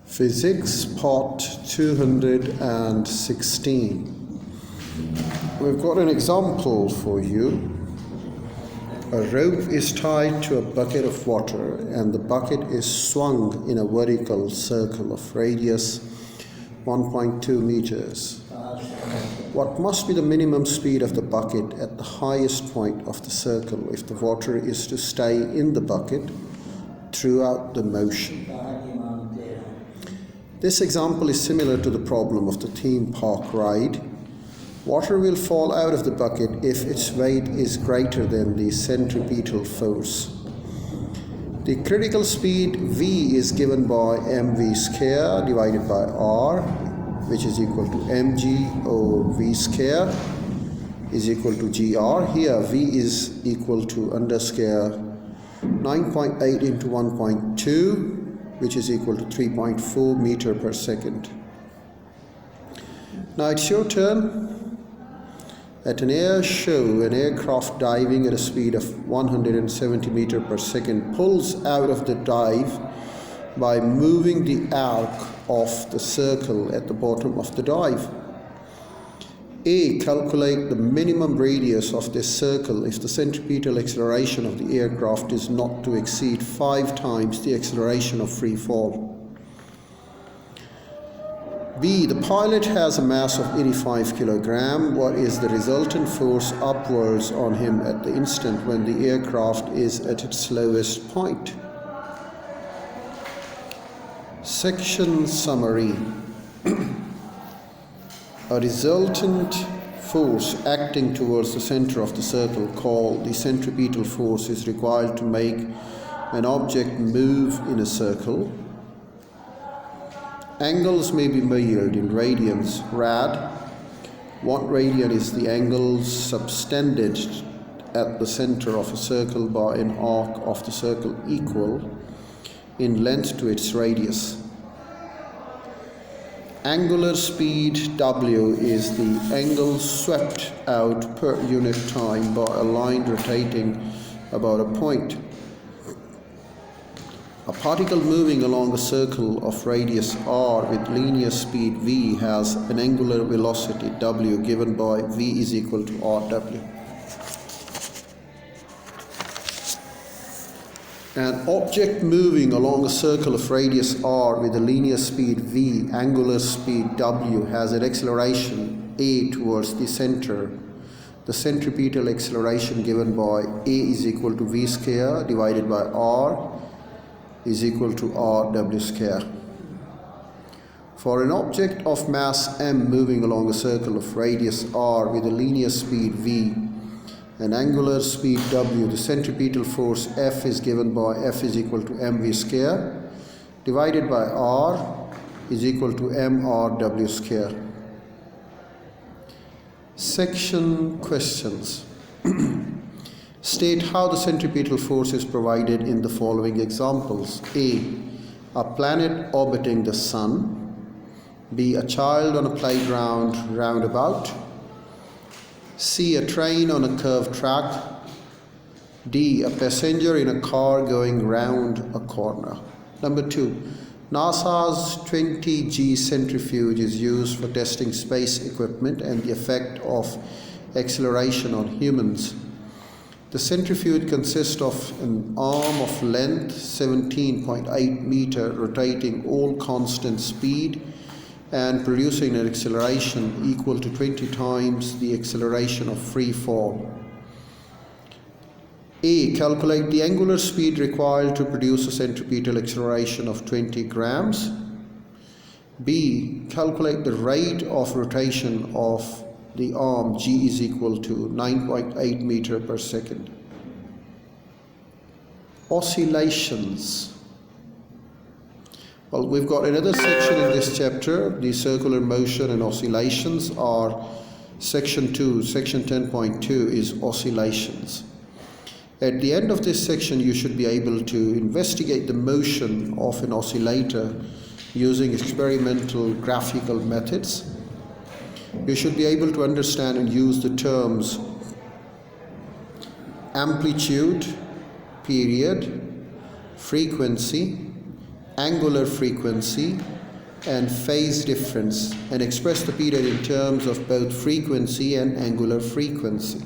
Physics Part 216. We've got an example for you. A rope is tied to a bucket of water and the bucket is swung in a vertical circle of radius 1.2 meters. What must be the minimum speed of the bucket at the highest point of the circle if the water is to stay in the bucket throughout the motion? This example is similar to the problem of the theme park ride. Water will fall out of the bucket if its weight is greater than the centripetal force. The critical speed V is given by mv square divided by r, which is equal to mg or v square is equal to gr. Here V is equal to under square 9.8 into 1.2, which is equal to 3.4 meter per second. Now it's your turn. At an air show, an aircraft diving at a speed of 170 meter per second pulls out of the dive by moving the arc of the circle at the bottom of the dive. A. Calculate the minimum radius of this circle if the centripetal acceleration of the aircraft is not to exceed 5 times the acceleration of free fall. B. The pilot has a mass of 85 kg. What is the resultant force upwards on him at the instant when the aircraft is at its lowest point? Section summary. A resultant force acting towards the center of the circle, called the centripetal force, is required to make an object move in a circle. Angles may be measured in radians, rad. 1 radian is the angle subtended at the center of a circle by an arc of the circle equal in length to its radius. Angular speed W is the angle swept out per unit time by a line rotating about a point. A particle moving along a circle of radius r with linear speed v has an angular velocity w given by v is equal to rw. An object moving along a circle of radius r with a linear speed v, angular speed w, has an acceleration a towards the center. The centripetal acceleration given by a is equal to v square divided by r is equal to rw square. For an object of mass m moving along a circle of radius r with a linear speed v and angular speed w, the centripetal force F is given by F is equal to mv square divided by r is equal to mrw square. Section questions. State how the centripetal force is provided in the following examples. A. A planet orbiting the sun. B. A child on a playground roundabout. C. A train on a curved track. D. A passenger in a car going round a corner. Number 2. NASA's 20G centrifuge is used for testing space equipment and the effect of acceleration on humans. The centrifuge consists of an arm of length 17.8 meter rotating all constant speed and producing an acceleration equal to 20 times the acceleration of free fall. A. Calculate the angular speed required to produce a centripetal acceleration of 20 grams. B. Calculate the rate of rotation of the arm G is equal to 9.8 meter per second. Oscillations. Well, we've got another section in this chapter. The circular motion and oscillations are section 2. Section 10.2 is oscillations. At the end of this section, you should be able to investigate the motion of an oscillator using experimental graphical methods. You should be able to understand and use the terms amplitude, period, frequency, angular frequency and phase difference, and express the period in terms of both frequency and angular frequency.